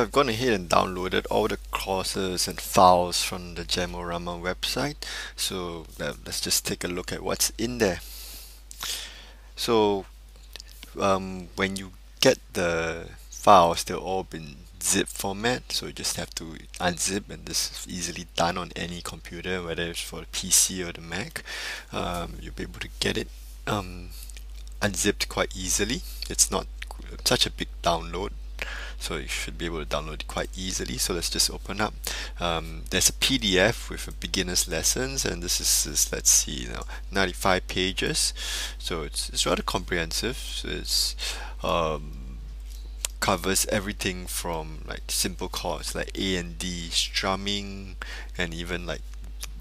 I've gone ahead and downloaded all the courses and files from the Jamorama website. So let's just take a look at what's in there. So when you get the files, they'll all been zip format, so you just have to unzip, and this is easily done on any computer, whether it's for the PC or the Mac. You'll be able to get it unzipped quite easily. It's not such a big download, so you should be able to download it quite easily. So let's just open up. There's a PDF with a beginner's lessons, and this is let's see, 95 pages, so it's rather comprehensive. So it's covers everything from like simple chords like A and D, strumming, and even like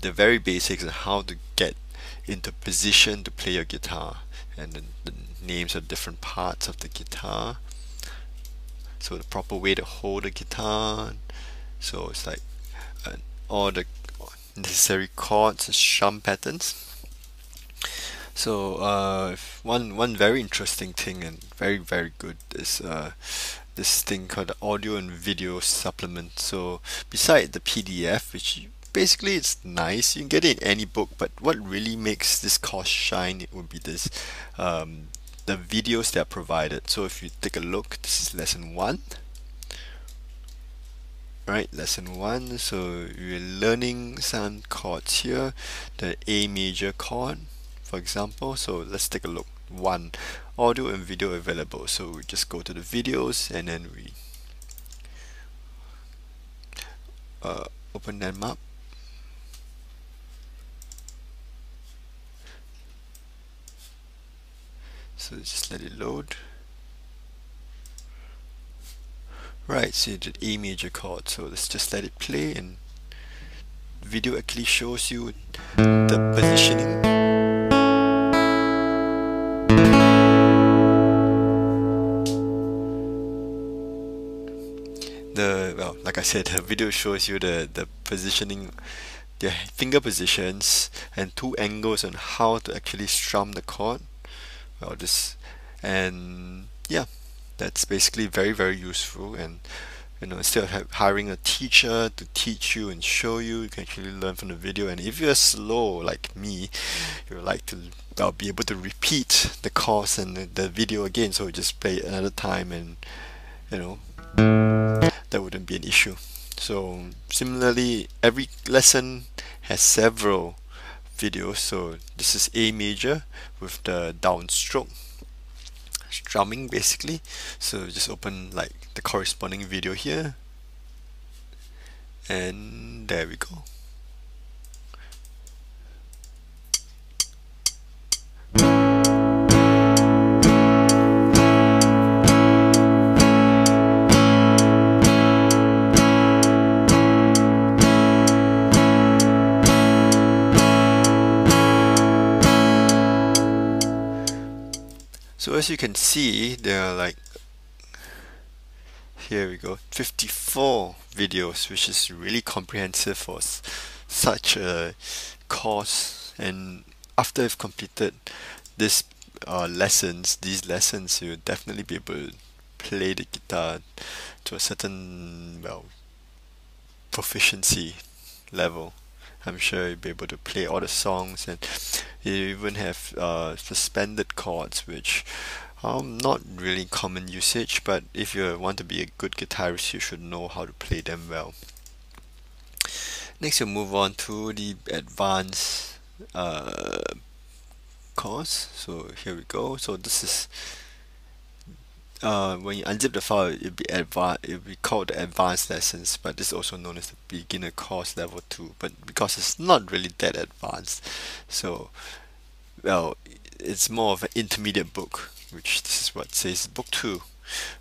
the very basics of how to get into position to play your guitar, and the names of different parts of the guitar, so the proper way to hold the guitar. So it's like all the necessary chords and strum patterns. So one very interesting thing and very good is this thing called the audio and video supplement. So beside the PDF, which basically it's nice, you can get it in any book, but what really makes this course shine, it would be this the videos that are provided. So if you take a look, this is lesson 1. Right, lesson 1. So you're learning some chords here, the A major chord, for example. So let's take a look. 1, audio and video available. So we just go to the videos, and then we open them up. So just let it load. Right, so the A major chord. So let's just let it play, and video actually shows you the positioning. Well, like I said, the video shows you the positioning, the finger positions, and 2 angles on how to actually strum the chord. Well, and yeah, that's basically very useful. And instead of hiring a teacher to teach you and show you, you can actually learn from the video. And if you're slow like me, you would like to be able to repeat the course and the video again, so just play it another time, and that wouldn't be an issue. So similarly, every lesson has several videos. So this is A major with the downstroke strumming basically. So just open like the corresponding video here, and there we go. So as you can see, there are like, here we go, 54 videos, which is really comprehensive for such a course. And after you've completed these lessons, you'll definitely be able to play the guitar to a certain, proficiency level. I'm sure you'll be able to play all the songs, and you even have suspended chords, which not really common usage, but if you want to be a good guitarist, you should know how to play them well. Next, we'll move on to the advanced course. So here we go. So this is when you unzip the file, it'll be called the advanced lessons, but this is also known as the beginner course level 2. But because it's not really that advanced, so it's more of an intermediate book, which this is what says book 2.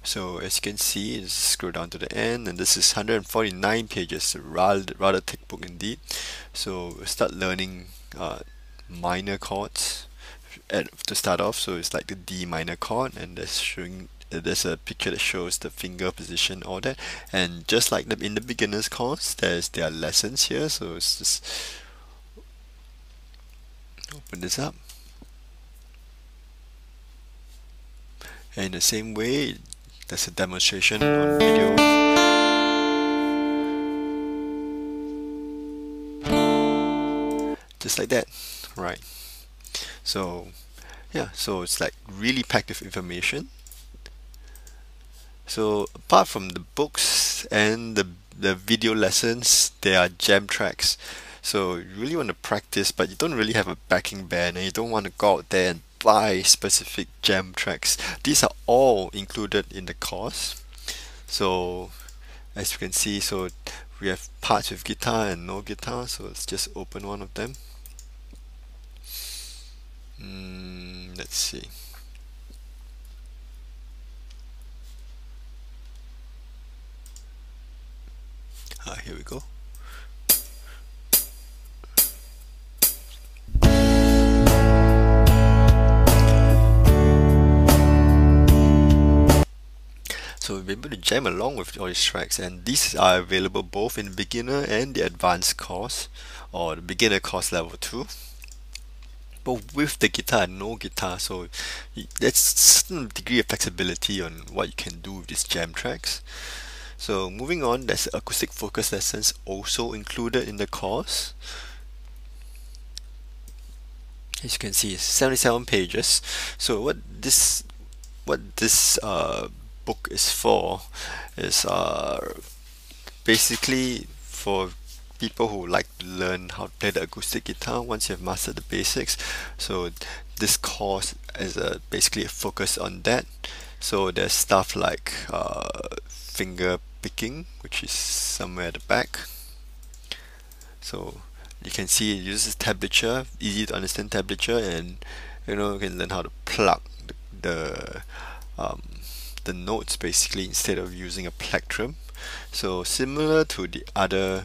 So as you can see, just scroll down to the end, and this is 149 pages, rather thick book indeed. So we'll start learning minor chords to start off. So it's like the D minor chord, and there's a picture that shows the finger position, all that. And just like in the beginner's course, there are lessons here. So it's just open this up, and in the same way, there's a demonstration on video. just like that, right? So yeah, so it's like really packed with information. So apart from the books and the video lessons, there are jam tracks. So you really want to practice, but you don't really have a backing band, and you don't want to go out there and buy specific jam tracks. These are all included in the course. So as you can see, so we have parts with guitar and no guitar. So let's just open one of them. Let's see. Here we go. So we'll be able to jam along with all these tracks, and these are available both in beginner and the advanced course, or the beginner course level 2. But with the guitar and no guitar, so there's certain degree of flexibility on what you can do with these jam tracks. So moving on, there's acoustic focus lessons also included in the course. As you can see, it's 77 pages. So what this book is for is basically for people who like to learn how to play the acoustic guitar once you've mastered the basics. So this course is basically a focus on that. So there's stuff like finger picking, which is somewhere at the back. So you can see it uses tablature, easy to understand tablature, and you can learn how to plug the um, the notes basically instead of using a plectrum. So similar to the other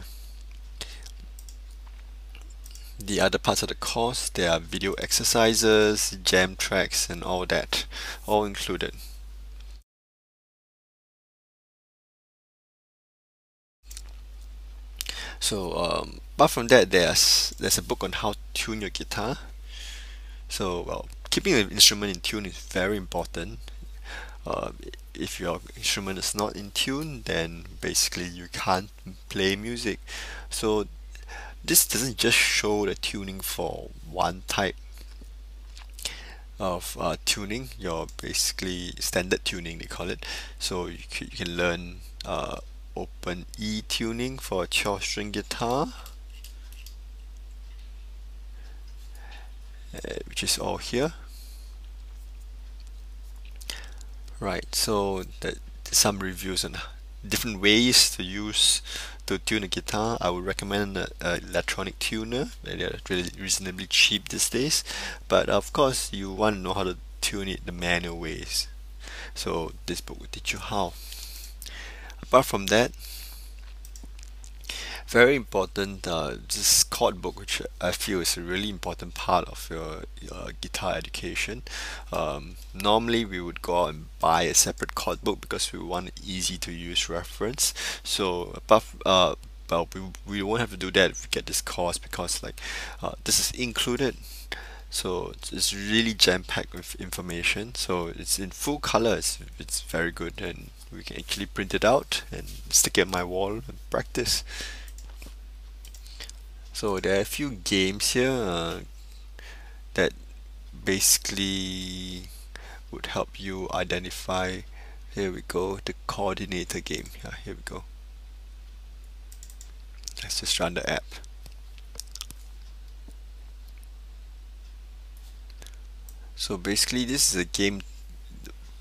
parts of the course, there are video exercises, jam tracks, and all that, all included. So apart from that, there's a book on how to tune your guitar. So well, keeping an instrument in tune is very important. Uh, if your instrument is not in tune, then basically you can't play music. So this doesn't just show the tuning for one type of tuning, your basically standard tuning they call it. So you can learn open E tuning for a 12 string guitar, which is all here. Right, so some reviews on different ways to tune a guitar. I would recommend an electronic tuner. They're really reasonably cheap these days, but of course you want to know how to tune it the manual ways. So this book will teach you how. Apart from that, very important, this chord book, which I feel is a really important part of your guitar education. Normally we would go out and buy a separate chord book because we want an easy to use reference. So well, we won't have to do that if we get this course, because like this is included. So it's really jam-packed with information. So it's in full color. It's very good, and we can actually print it out and stick it on my wall and practice. So there are a few games here that basically would help you identify. Here we go, the coordinator game. Yeah, here we go. Let's just run the app. So basically this is a game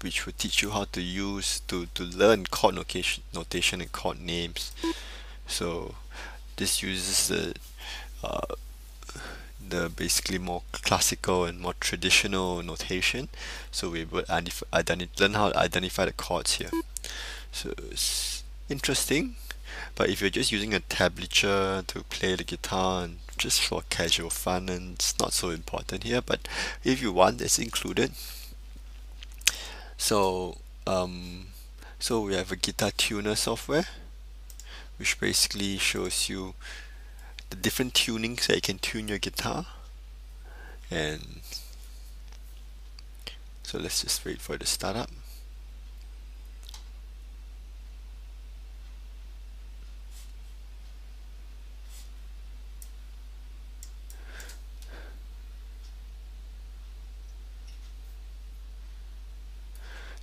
which will teach you how to use to learn chord notation and chord names. So this uses uh, the basically more classical and more traditional notation. So we would learn how to identify the chords here. So it's interesting, but if you're just using a tablature to play the guitar and just for casual fun, and it's not so important here, but if you want, it's included. So so we have a guitar tuner software which basically shows you the different tunings that you can tune your guitar. And so let's just wait for it to start up.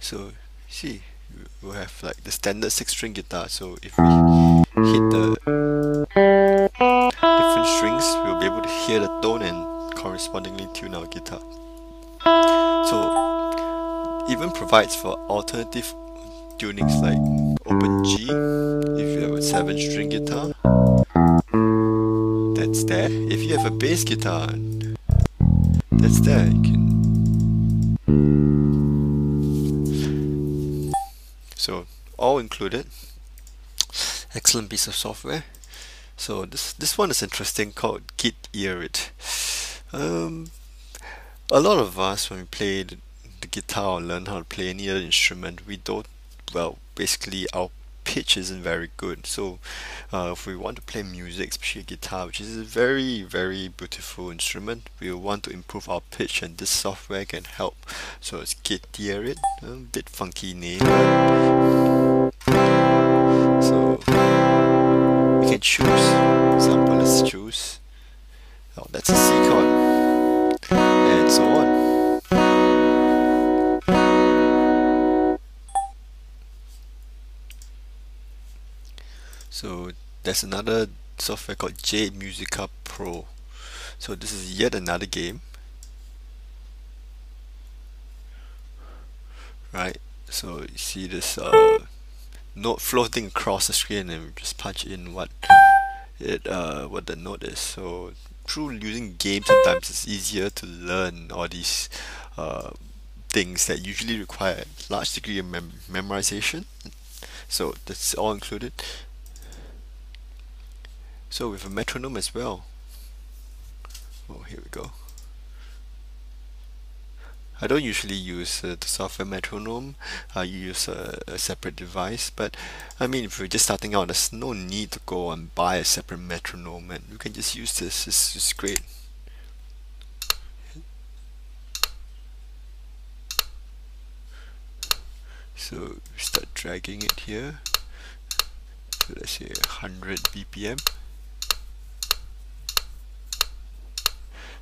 So see, we have like the standard 6 string guitar. So if we hit the different strings, we'll be able to hear the tone and correspondingly tune our guitar. So even provides for alternative tunings like open G. If you have a 7 string guitar, that's there. If you have a bass guitar, that's there. You can, so all included. Excellent piece of software. So this one is interesting, called Git Ear It. Um, a lot of us, when we play the guitar or learn how to play any other instrument, we don't, well, basically our pitch isn't very good. So if we want to play music, especially guitar, which is a very, very beautiful instrument, we want to improve our pitch, and this software can help. So it's Git Ear It, a bit funky name. So we can choose. For example, let's choose. Oh, that's a C chord, and so on. So there's another software called Musica Pro. So this is yet another game, right? So you see this note floating across the screen, and we just punch in what the note is. So through using games, sometimes it's easier to learn all these uh, things that usually require a large degree of memorization. So that's all included. So with a metronome as well. Oh, here we go. I don't usually use the software metronome. I use a separate device, but I mean, if we're just starting out, there's no need to go and buy a separate metronome, and you can just use this. It's great. So start dragging it here. So let's say 100 BPM.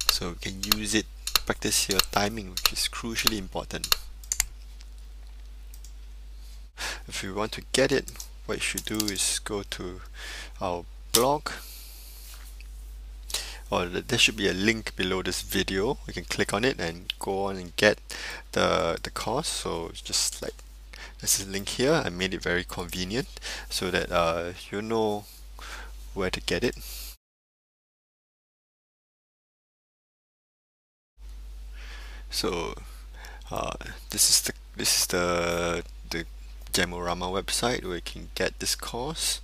So we can use it, practice your timing, which is crucially important. If you want to get it, what you should do is go to our blog, or there should be a link below this video. You can click on it and go on and get the course. So just like there's a link here. I made it very convenient so that you know where to get it. So this is the Jamorama website where you can get this course.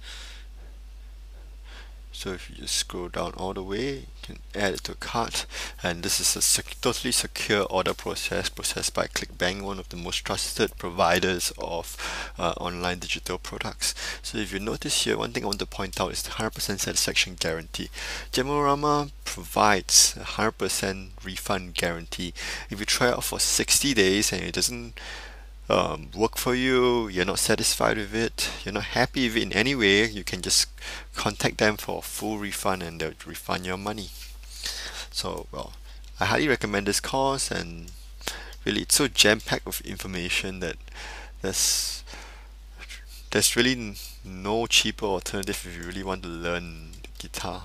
So if you just scroll down all the way, you can add it to a cart, and this is a totally secure order process processed by ClickBank, one of the most trusted providers of online digital products. So if you notice here, one thing I want to point out is the 100% satisfaction guarantee. Jamorama provides a 100% refund guarantee. If you try out for 60 days and it doesn't work for you, you're not satisfied with it, you're not happy with it in any way, you can just contact them for a full refund and they'll refund your money. So, well, I highly recommend this course, and really it's so jam-packed with information that there's really no cheaper alternative if you really want to learn the guitar.